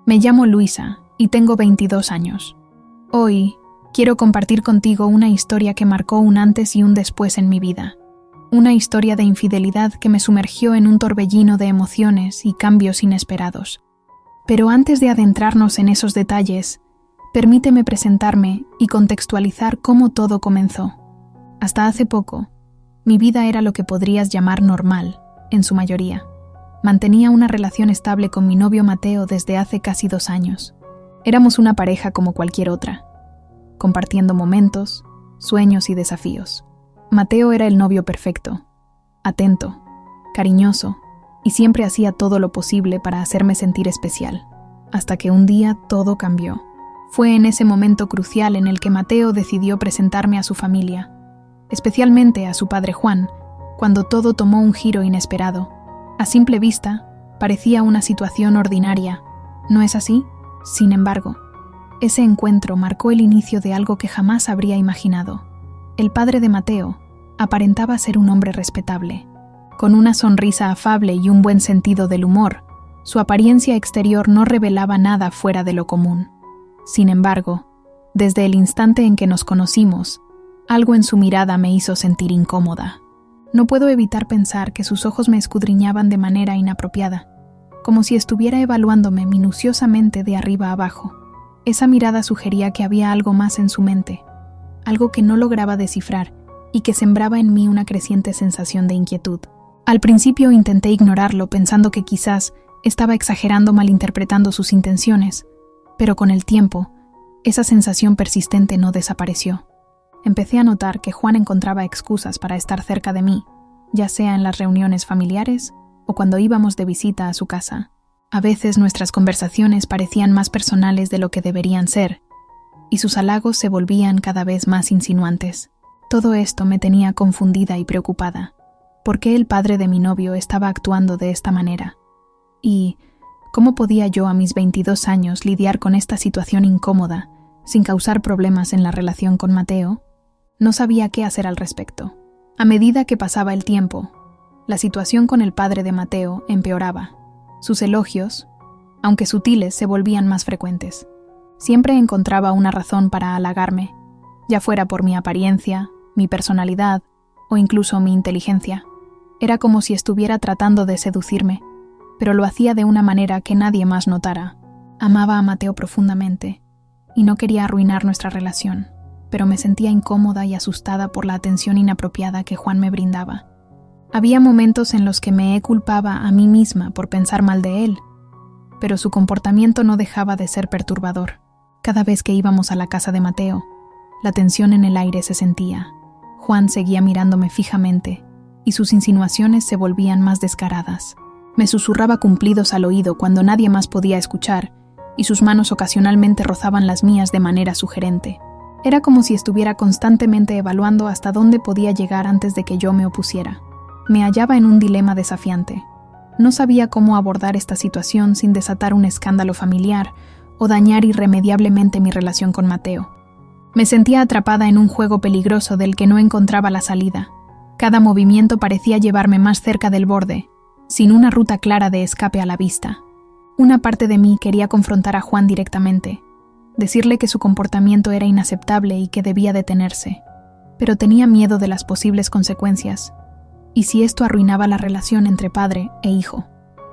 Me llamo Luisa y tengo 22 años. Hoy quiero compartir contigo una historia que marcó un antes y un después en mi vida. Una historia de infidelidad que me sumergió en un torbellino de emociones y cambios inesperados. Pero antes de adentrarnos en esos detalles, permíteme presentarme y contextualizar cómo todo comenzó. Hasta hace poco, mi vida era lo que podrías llamar normal, en su mayoría. Mantenía una relación estable con mi novio Mateo desde hace casi 2 años. Éramos una pareja como cualquier otra, compartiendo momentos, sueños y desafíos. Mateo era el novio perfecto, atento, cariñoso, y siempre hacía todo lo posible para hacerme sentir especial, hasta que un día todo cambió. Fue en ese momento crucial en el que Mateo decidió presentarme a su familia, especialmente a su padre Juan, cuando todo tomó un giro inesperado. A simple vista, parecía una situación ordinaria, ¿no es así? Sin embargo, ese encuentro marcó el inicio de algo que jamás habría imaginado. El padre de Mateo aparentaba ser un hombre respetable. Con una sonrisa afable y un buen sentido del humor, su apariencia exterior no revelaba nada fuera de lo común. Sin embargo, desde el instante en que nos conocimos, algo en su mirada me hizo sentir incómoda. No puedo evitar pensar que sus ojos me escudriñaban de manera inapropiada, como si estuviera evaluándome minuciosamente de arriba a abajo. Esa mirada sugería que había algo más en su mente, algo que no lograba descifrar y que sembraba en mí una creciente sensación de inquietud. Al principio intenté ignorarlo pensando que quizás estaba exagerando malinterpretando sus intenciones, pero con el tiempo, esa sensación persistente no desapareció. Empecé a notar que Juan encontraba excusas para estar cerca de mí, ya sea en las reuniones familiares o cuando íbamos de visita a su casa. A veces nuestras conversaciones parecían más personales de lo que deberían ser, y sus halagos se volvían cada vez más insinuantes. Todo esto me tenía confundida y preocupada. ¿Por qué el padre de mi novio estaba actuando de esta manera? ¿Y cómo podía yo a mis 22 años lidiar con esta situación incómoda sin causar problemas en la relación con Mateo? No sabía qué hacer al respecto. A medida que pasaba el tiempo, la situación con el padre de Mateo empeoraba. Sus elogios, aunque sutiles, se volvían más frecuentes. Siempre encontraba una razón para halagarme, ya fuera por mi apariencia, mi personalidad o incluso mi inteligencia. Era como si estuviera tratando de seducirme, pero lo hacía de una manera que nadie más notara. Amaba a Mateo profundamente y no quería arruinar nuestra relación, pero me sentía incómoda y asustada por la atención inapropiada que Juan me brindaba. Había momentos en los que me culpaba a mí misma por pensar mal de él, pero su comportamiento no dejaba de ser perturbador. Cada vez que íbamos a la casa de Mateo, la tensión en el aire se sentía. Juan seguía mirándome fijamente, y sus insinuaciones se volvían más descaradas. Me susurraba cumplidos al oído cuando nadie más podía escuchar, y sus manos ocasionalmente rozaban las mías de manera sugerente. Era como si estuviera constantemente evaluando hasta dónde podía llegar antes de que yo me opusiera. Me hallaba en un dilema desafiante. No sabía cómo abordar esta situación sin desatar un escándalo familiar o dañar irremediablemente mi relación con Mateo. Me sentía atrapada en un juego peligroso del que no encontraba la salida. Cada movimiento parecía llevarme más cerca del borde, sin una ruta clara de escape a la vista. Una parte de mí quería confrontar a Juan directamente, decirle que su comportamiento era inaceptable y que debía detenerse, pero tenía miedo de las posibles consecuencias. ¿Y si esto arruinaba la relación entre padre e hijo?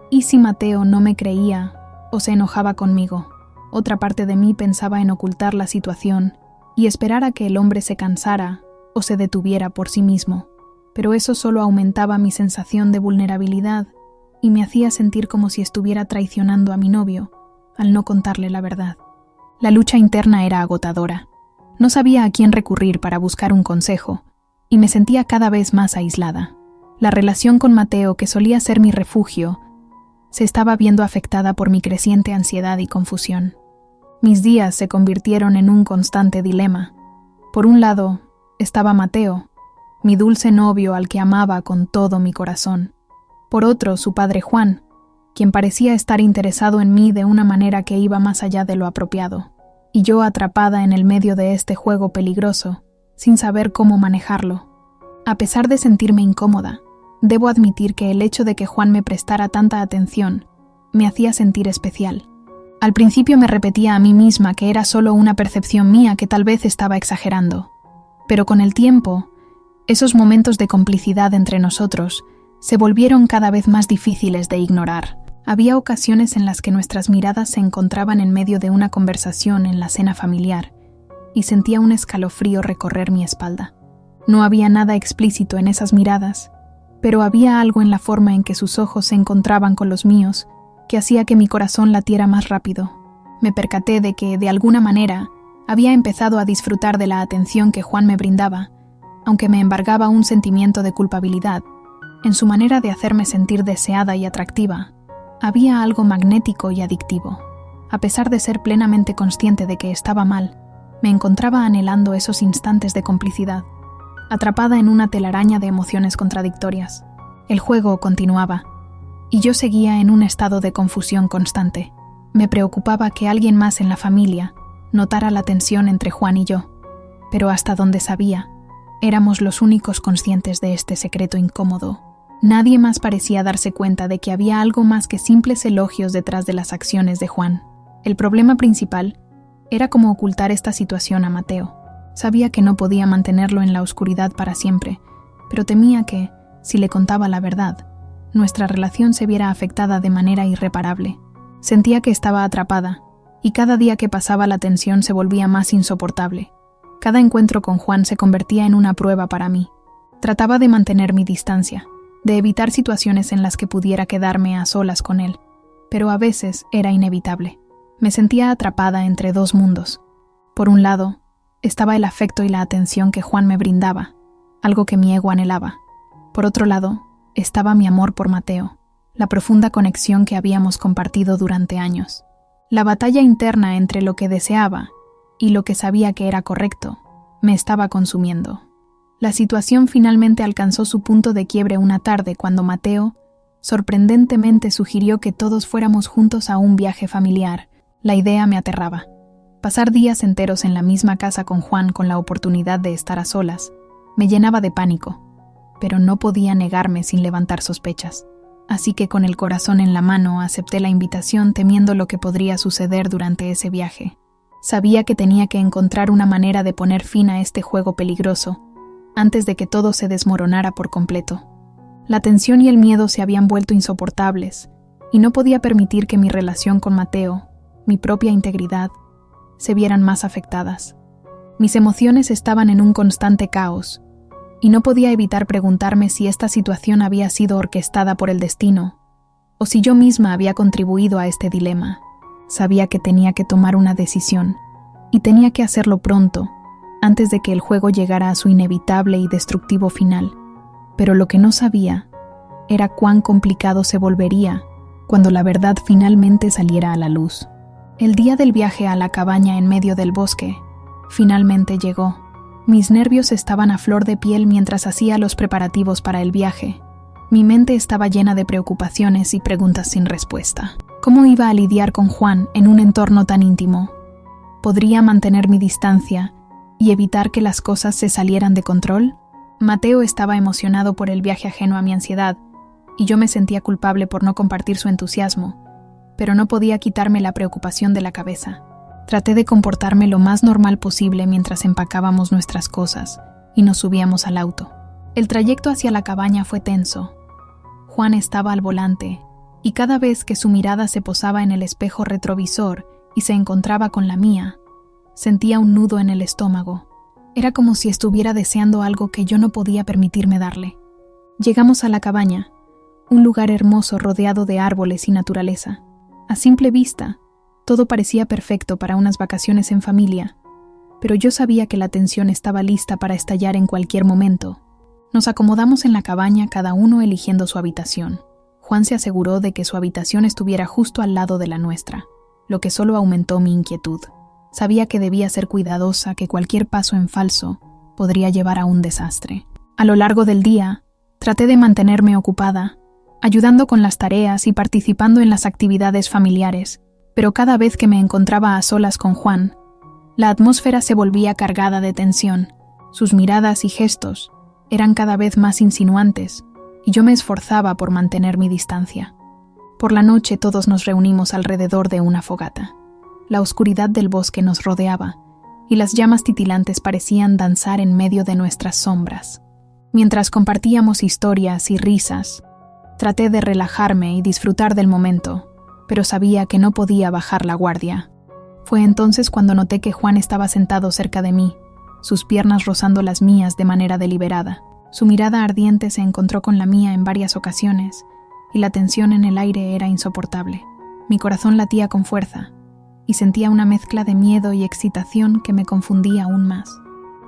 ¿Y si Mateo no me creía o se enojaba conmigo? Otra parte de mí pensaba en ocultar la situación y esperar a que el hombre se cansara o se detuviera por sí mismo, pero eso solo aumentaba mi sensación de vulnerabilidad y me hacía sentir como si estuviera traicionando a mi novio al no contarle la verdad. La lucha interna era agotadora. No sabía a quién recurrir para buscar un consejo y me sentía cada vez más aislada. La relación con Mateo, que solía ser mi refugio, se estaba viendo afectada por mi creciente ansiedad y confusión. Mis días se convirtieron en un constante dilema. Por un lado, estaba Mateo, mi dulce novio al que amaba con todo mi corazón. Por otro, su padre Juan, quien parecía estar interesado en mí de una manera que iba más allá de lo apropiado, y yo atrapada en el medio de este juego peligroso, sin saber cómo manejarlo. A pesar de sentirme incómoda, debo admitir que el hecho de que Juan me prestara tanta atención me hacía sentir especial. Al principio me repetía a mí misma que era solo una percepción mía, que tal vez estaba exagerando. Pero con el tiempo, esos momentos de complicidad entre nosotros se volvieron cada vez más difíciles de ignorar. Había ocasiones en las que nuestras miradas se encontraban en medio de una conversación en la cena familiar y sentía un escalofrío recorrer mi espalda. No había nada explícito en esas miradas, pero había algo en la forma en que sus ojos se encontraban con los míos que hacía que mi corazón latiera más rápido. Me percaté de que, de alguna manera, había empezado a disfrutar de la atención que Juan me brindaba, aunque me embargaba un sentimiento de culpabilidad. En su manera de hacerme sentir deseada y atractiva, había algo magnético y adictivo. A pesar de ser plenamente consciente de que estaba mal, me encontraba anhelando esos instantes de complicidad, atrapada en una telaraña de emociones contradictorias. El juego continuaba, y yo seguía en un estado de confusión constante. Me preocupaba que alguien más en la familia notara la tensión entre Juan y yo, pero hasta donde sabía, éramos los únicos conscientes de este secreto incómodo. Nadie más parecía darse cuenta de que había algo más que simples elogios detrás de las acciones de Juan. El problema principal era cómo ocultar esta situación a Mateo. Sabía que no podía mantenerlo en la oscuridad para siempre, pero temía que, si le contaba la verdad, nuestra relación se viera afectada de manera irreparable. Sentía que estaba atrapada, y cada día que pasaba la tensión se volvía más insoportable. Cada encuentro con Juan se convertía en una prueba para mí. Trataba de mantener mi distancia, de evitar situaciones en las que pudiera quedarme a solas con él, pero a veces era inevitable. Me sentía atrapada entre dos mundos. Por un lado, estaba el afecto y la atención que Juan me brindaba, algo que mi ego anhelaba. Por otro lado, estaba mi amor por Mateo, la profunda conexión que habíamos compartido durante años. La batalla interna entre lo que deseaba y lo que sabía que era correcto me estaba consumiendo. La situación finalmente alcanzó su punto de quiebre una tarde cuando Mateo, sorprendentemente, sugirió que todos fuéramos juntos a un viaje familiar. La idea me aterraba. Pasar días enteros en la misma casa con Juan con la oportunidad de estar a solas me llenaba de pánico, pero no podía negarme sin levantar sospechas. Así que con el corazón en la mano acepté la invitación, temiendo lo que podría suceder durante ese viaje. Sabía que tenía que encontrar una manera de poner fin a este juego peligroso antes de que todo se desmoronara por completo. La tensión y el miedo se habían vuelto insoportables, y no podía permitir que mi relación con Mateo, mi propia integridad, se vieran más afectadas. Mis emociones estaban en un constante caos, y no podía evitar preguntarme si esta situación había sido orquestada por el destino, o si yo misma había contribuido a este dilema. Sabía que tenía que tomar una decisión, y tenía que hacerlo pronto, antes de que el juego llegara a su inevitable y destructivo final. Pero lo que no sabía era cuán complicado se volvería cuando la verdad finalmente saliera a la luz. El día del viaje a la cabaña en medio del bosque finalmente llegó. Mis nervios estaban a flor de piel mientras hacía los preparativos para el viaje. Mi mente estaba llena de preocupaciones y preguntas sin respuesta. ¿Cómo iba a lidiar con Juan en un entorno tan íntimo? ¿Podría mantener mi distancia y evitar que las cosas se salieran de control? Mateo estaba emocionado por el viaje ajeno a mi ansiedad, y yo me sentía culpable por no compartir su entusiasmo, pero no podía quitarme la preocupación de la cabeza. Traté de comportarme lo más normal posible mientras empacábamos nuestras cosas y nos subíamos al auto. El trayecto hacia la cabaña fue tenso. Juan estaba al volante, y cada vez que su mirada se posaba en el espejo retrovisor y se encontraba con la mía, sentía un nudo en el estómago. Era como si estuviera deseando algo que yo no podía permitirme darle. Llegamos a la cabaña, un lugar hermoso rodeado de árboles y naturaleza. A simple vista, todo parecía perfecto para unas vacaciones en familia, pero yo sabía que la tensión estaba lista para estallar en cualquier momento. Nos acomodamos en la cabaña, cada uno eligiendo su habitación. Juan se aseguró de que su habitación estuviera justo al lado de la nuestra, lo que solo aumentó mi inquietud. Sabía que debía ser cuidadosa, que cualquier paso en falso podría llevar a un desastre. A lo largo del día, traté de mantenerme ocupada, ayudando con las tareas y participando en las actividades familiares, pero cada vez que me encontraba a solas con Juan, la atmósfera se volvía cargada de tensión. Sus miradas y gestos eran cada vez más insinuantes, y yo me esforzaba por mantener mi distancia. Por la noche todos nos reunimos alrededor de una fogata. La oscuridad del bosque nos rodeaba, y las llamas titilantes parecían danzar en medio de nuestras sombras. Mientras compartíamos historias y risas, traté de relajarme y disfrutar del momento, pero sabía que no podía bajar la guardia. Fue entonces cuando noté que Juan estaba sentado cerca de mí, sus piernas rozando las mías de manera deliberada. Su mirada ardiente se encontró con la mía en varias ocasiones, y la tensión en el aire era insoportable. Mi corazón latía con fuerza, y sentía una mezcla de miedo y excitación que me confundía aún más.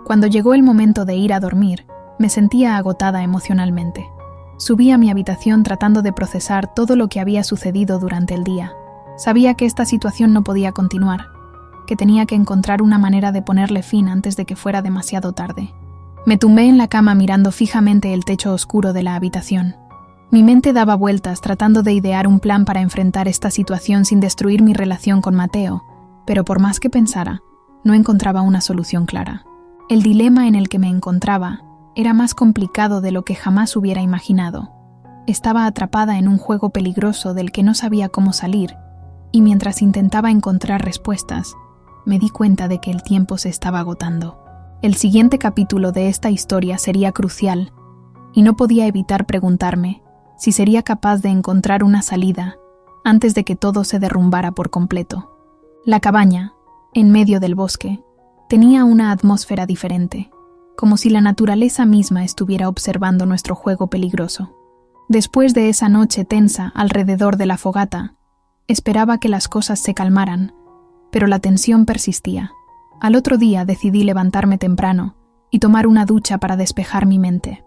Cuando llegó el momento de ir a dormir, me sentía agotada emocionalmente. Subí a mi habitación tratando de procesar todo lo que había sucedido durante el día. Sabía que esta situación no podía continuar, que tenía que encontrar una manera de ponerle fin antes de que fuera demasiado tarde. Me tumbé en la cama mirando fijamente el techo oscuro de la habitación. Mi mente daba vueltas tratando de idear un plan para enfrentar esta situación sin destruir mi relación con Mateo, pero por más que pensara, no encontraba una solución clara. El dilema en el que me encontraba era más complicado de lo que jamás hubiera imaginado. Estaba atrapada en un juego peligroso del que no sabía cómo salir, y mientras intentaba encontrar respuestas, me di cuenta de que el tiempo se estaba agotando. El siguiente capítulo de esta historia sería crucial, y no podía evitar preguntarme si sería capaz de encontrar una salida antes de que todo se derrumbara por completo. La cabaña, en medio del bosque, tenía una atmósfera diferente, como si la naturaleza misma estuviera observando nuestro juego peligroso. Después de esa noche tensa alrededor de la fogata, esperaba que las cosas se calmaran, pero la tensión persistía. Al otro día decidí levantarme temprano y tomar una ducha para despejar mi mente.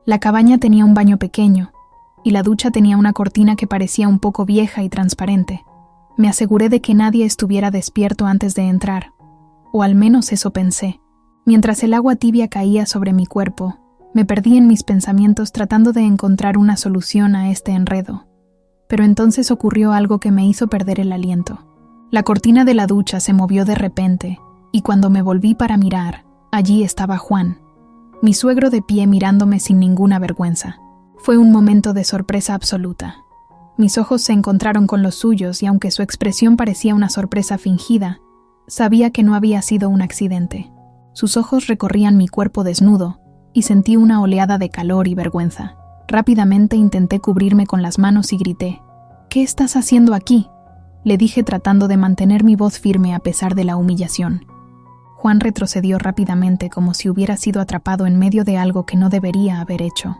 La cabaña tenía un baño pequeño, y la ducha tenía una cortina que parecía un poco vieja y transparente. Me aseguré de que nadie estuviera despierto antes de entrar, o al menos eso pensé. Mientras el agua tibia caía sobre mi cuerpo, me perdí en mis pensamientos tratando de encontrar una solución a este enredo. Pero entonces ocurrió algo que me hizo perder el aliento. La cortina de la ducha se movió de repente, y cuando me volví para mirar, allí estaba Juan, mi suegro de pie mirándome sin ninguna vergüenza. Fue un momento de sorpresa absoluta. Mis ojos se encontraron con los suyos y aunque su expresión parecía una sorpresa fingida, sabía que no había sido un accidente. Sus ojos recorrían mi cuerpo desnudo y sentí una oleada de calor y vergüenza. Rápidamente intenté cubrirme con las manos y grité: «¿Qué estás haciendo aquí?», le dije tratando de mantener mi voz firme a pesar de la humillación. Juan retrocedió rápidamente como si hubiera sido atrapado en medio de algo que no debería haber hecho.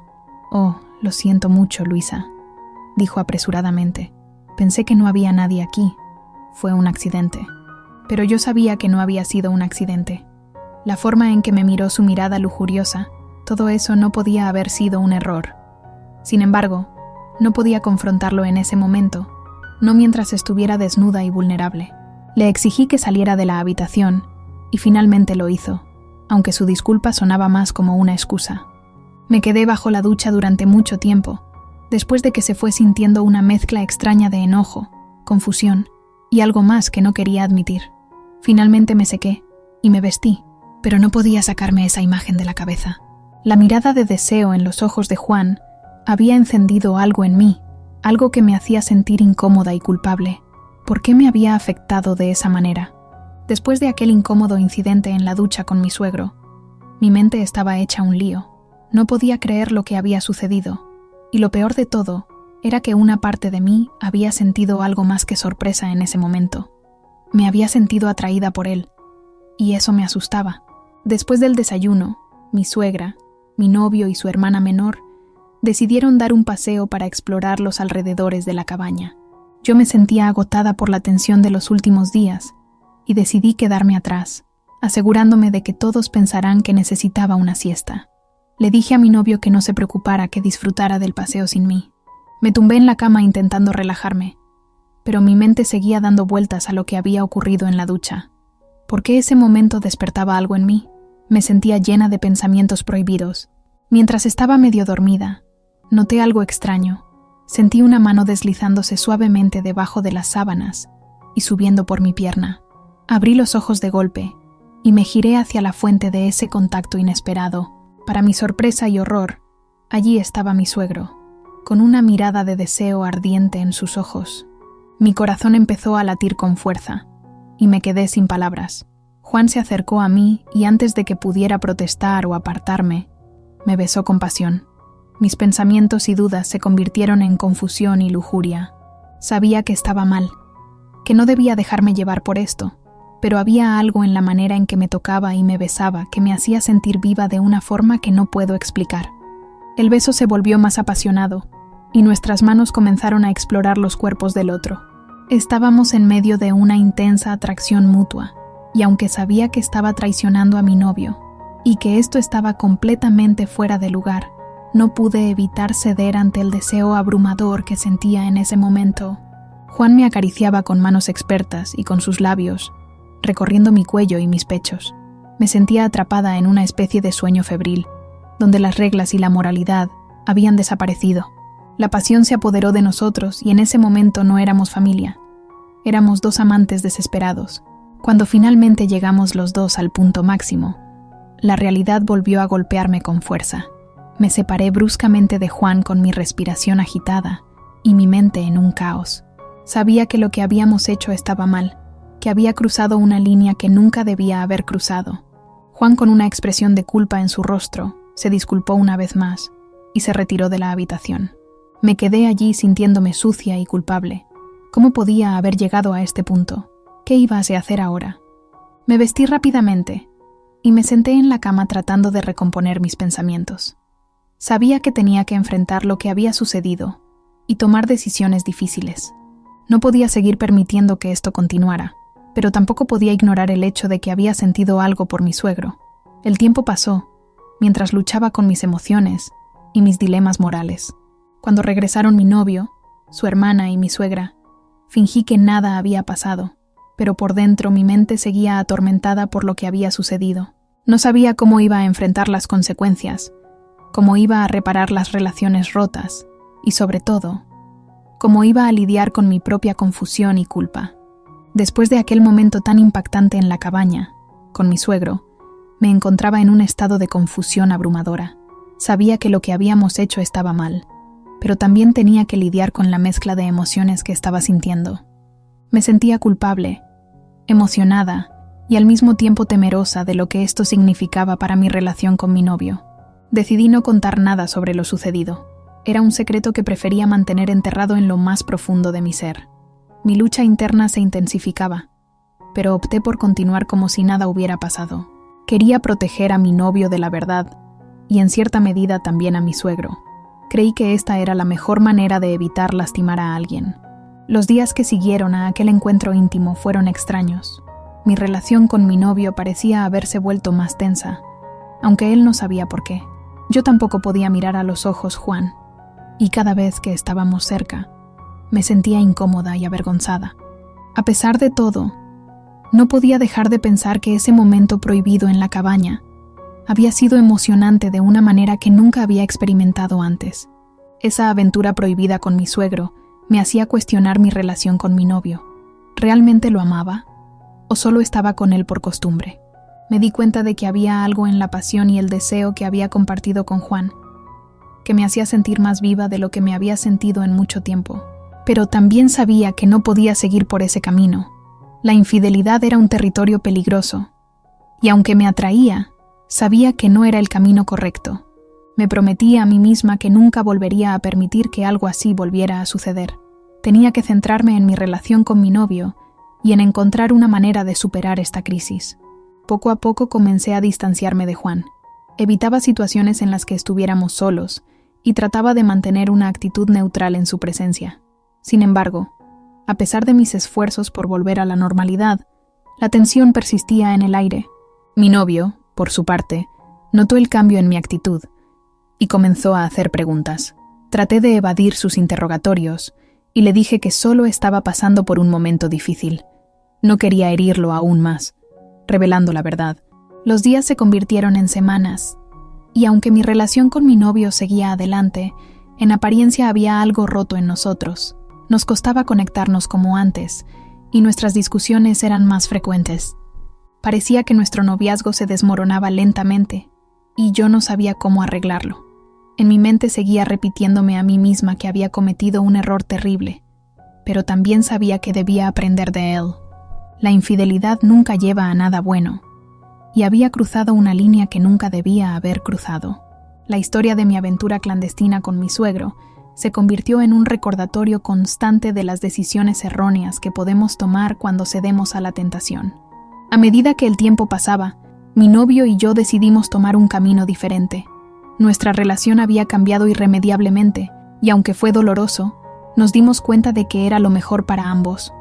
«Oh, lo siento mucho, Luisa», dijo apresuradamente. «Pensé que no había nadie aquí. Fue un accidente». Pero yo sabía que no había sido un accidente. La forma en que me miró su mirada lujuriosa, todo eso no podía haber sido un error. Sin embargo, no podía confrontarlo en ese momento, no mientras estuviera desnuda y vulnerable. Le exigí que saliera de la habitación, y finalmente lo hizo, aunque su disculpa sonaba más como una excusa. Me quedé bajo la ducha durante mucho tiempo, después de que se fue sintiendo una mezcla extraña de enojo, confusión y algo más que no quería admitir. Finalmente me sequé y me vestí, pero no podía sacarme esa imagen de la cabeza. La mirada de deseo en los ojos de Juan había encendido algo en mí, algo que me hacía sentir incómoda y culpable. ¿Por qué me había afectado de esa manera? Después de aquel incómodo incidente en la ducha con mi suegro, mi mente estaba hecha un lío. No podía creer lo que había sucedido, y lo peor de todo era que una parte de mí había sentido algo más que sorpresa en ese momento. Me había sentido atraída por él, y eso me asustaba. Después del desayuno, mi suegra, mi novio y su hermana menor decidieron dar un paseo para explorar los alrededores de la cabaña. Yo me sentía agotada por la tensión de los últimos días, y decidí quedarme atrás, asegurándome de que todos pensarán que necesitaba una siesta. Le dije a mi novio que no se preocupara, que disfrutara del paseo sin mí. Me tumbé en la cama intentando relajarme, pero mi mente seguía dando vueltas a lo que había ocurrido en la ducha. ¿Por qué ese momento despertaba algo en mí? Me sentía llena de pensamientos prohibidos. Mientras estaba medio dormida, noté algo extraño. Sentí una mano deslizándose suavemente debajo de las sábanas y subiendo por mi pierna. Abrí los ojos de golpe y me giré hacia la fuente de ese contacto inesperado. Para mi sorpresa y horror, allí estaba mi suegro, con una mirada de deseo ardiente en sus ojos. Mi corazón empezó a latir con fuerza. y me quedé sin palabras. Juan se acercó a mí y antes de que pudiera protestar o apartarme, me besó con pasión. Mis pensamientos y dudas se convirtieron en confusión y lujuria. Sabía que estaba mal, que no debía dejarme llevar por esto, pero había algo en la manera en que me tocaba y me besaba que me hacía sentir viva de una forma que no puedo explicar. El beso se volvió más apasionado, y nuestras manos comenzaron a explorar los cuerpos del otro. Estábamos en medio de una intensa atracción mutua, y aunque sabía que estaba traicionando a mi novio, y que esto estaba completamente fuera de lugar, no pude evitar ceder ante el deseo abrumador que sentía en ese momento. Juan me acariciaba con manos expertas y con sus labios, recorriendo mi cuello y mis pechos. Me sentía atrapada en una especie de sueño febril, donde las reglas y la moralidad habían desaparecido. La pasión se apoderó de nosotros y en ese momento no éramos familia. Éramos dos amantes desesperados. Cuando finalmente llegamos los dos al punto máximo, la realidad volvió a golpearme con fuerza. Me separé bruscamente de Juan con mi respiración agitada y mi mente en un caos. Sabía que lo que habíamos hecho estaba mal, que había cruzado una línea que nunca debía haber cruzado. Juan, con una expresión de culpa en su rostro, se disculpó una vez más y se retiró de la habitación. Me quedé allí sintiéndome sucia y culpable. ¿Cómo podía haber llegado a este punto? ¿Qué iba a hacer ahora? Me vestí rápidamente y me senté en la cama tratando de recomponer mis pensamientos. Sabía que tenía que enfrentar lo que había sucedido y tomar decisiones difíciles. No podía seguir permitiendo que esto continuara, pero tampoco podía ignorar el hecho de que había sentido algo por mi suegro. El tiempo pasó, mientras luchaba con mis emociones y mis dilemas morales. Cuando regresaron mi novio, su hermana y mi suegra, fingí que nada había pasado, pero por dentro mi mente seguía atormentada por lo que había sucedido. No sabía cómo iba a enfrentar las consecuencias, cómo iba a reparar las relaciones rotas y, sobre todo, cómo iba a lidiar con mi propia confusión y culpa. Después de aquel momento tan impactante en la cabaña, con mi suegro, me encontraba en un estado de confusión abrumadora. Sabía que lo que habíamos hecho estaba mal, pero también tenía que lidiar con la mezcla de emociones que estaba sintiendo. Me sentía culpable, emocionada y al mismo tiempo temerosa de lo que esto significaba para mi relación con mi novio. Decidí no contar nada sobre lo sucedido. Era un secreto que prefería mantener enterrado en lo más profundo de mi ser. Mi lucha interna se intensificaba, pero opté por continuar como si nada hubiera pasado. Quería proteger a mi novio de la verdad, y en cierta medida también a mi suegro. Creí que esta era la mejor manera de evitar lastimar a alguien. Los días que siguieron a aquel encuentro íntimo fueron extraños. Mi relación con mi novio parecía haberse vuelto más tensa, aunque él no sabía por qué. Yo tampoco podía mirar a los ojos Juan, y cada vez que estábamos cerca, me sentía incómoda y avergonzada. A pesar de todo, no podía dejar de pensar que ese momento prohibido en la cabaña había sido emocionante de una manera que nunca había experimentado antes. Esa aventura prohibida con mi suegro me hacía cuestionar mi relación con mi novio. ¿Realmente lo amaba? ¿O solo estaba con él por costumbre? Me di cuenta de que había algo en la pasión y el deseo que había compartido con Juan, que me hacía sentir más viva de lo que me había sentido en mucho tiempo. Pero también sabía que no podía seguir por ese camino. La infidelidad era un territorio peligroso, y aunque me atraía, sabía que no era el camino correcto. Me prometí a mí misma que nunca volvería a permitir que algo así volviera a suceder. Tenía que centrarme en mi relación con mi novio y en encontrar una manera de superar esta crisis. Poco a poco comencé a distanciarme de Juan. Evitaba situaciones en las que estuviéramos solos y trataba de mantener una actitud neutral en su presencia. Sin embargo, a pesar de mis esfuerzos por volver a la normalidad, la tensión persistía en el aire. Mi novio, por su parte, notó el cambio en mi actitud y comenzó a hacer preguntas. Traté de evadir sus interrogatorios y le dije que solo estaba pasando por un momento difícil. No quería herirlo aún más, revelando la verdad. Los días se convirtieron en semanas, y aunque mi relación con mi novio seguía adelante, en apariencia había algo roto en nosotros. Nos costaba conectarnos como antes, y nuestras discusiones eran más frecuentes. Parecía que nuestro noviazgo se desmoronaba lentamente, y yo no sabía cómo arreglarlo. En mi mente seguía repitiéndome a mí misma que había cometido un error terrible, pero también sabía que debía aprender de él. La infidelidad nunca lleva a nada bueno, y había cruzado una línea que nunca debía haber cruzado. La historia de mi aventura clandestina con mi suegro se convirtió en un recordatorio constante de las decisiones erróneas que podemos tomar cuando cedemos a la tentación. A medida que el tiempo pasaba, mi novio y yo decidimos tomar un camino diferente. Nuestra relación había cambiado irremediablemente, y aunque fue doloroso, nos dimos cuenta de que era lo mejor para ambos.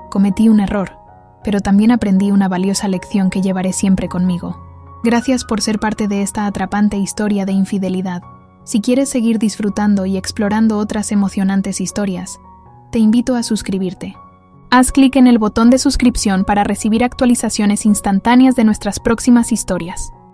Cometí un error, pero también aprendí una valiosa lección que llevaré siempre conmigo. Gracias por ser parte de esta atrapante historia de infidelidad. Si quieres seguir disfrutando y explorando otras emocionantes historias, te invito a suscribirte. Haz clic en el botón de suscripción para recibir actualizaciones instantáneas de nuestras próximas historias.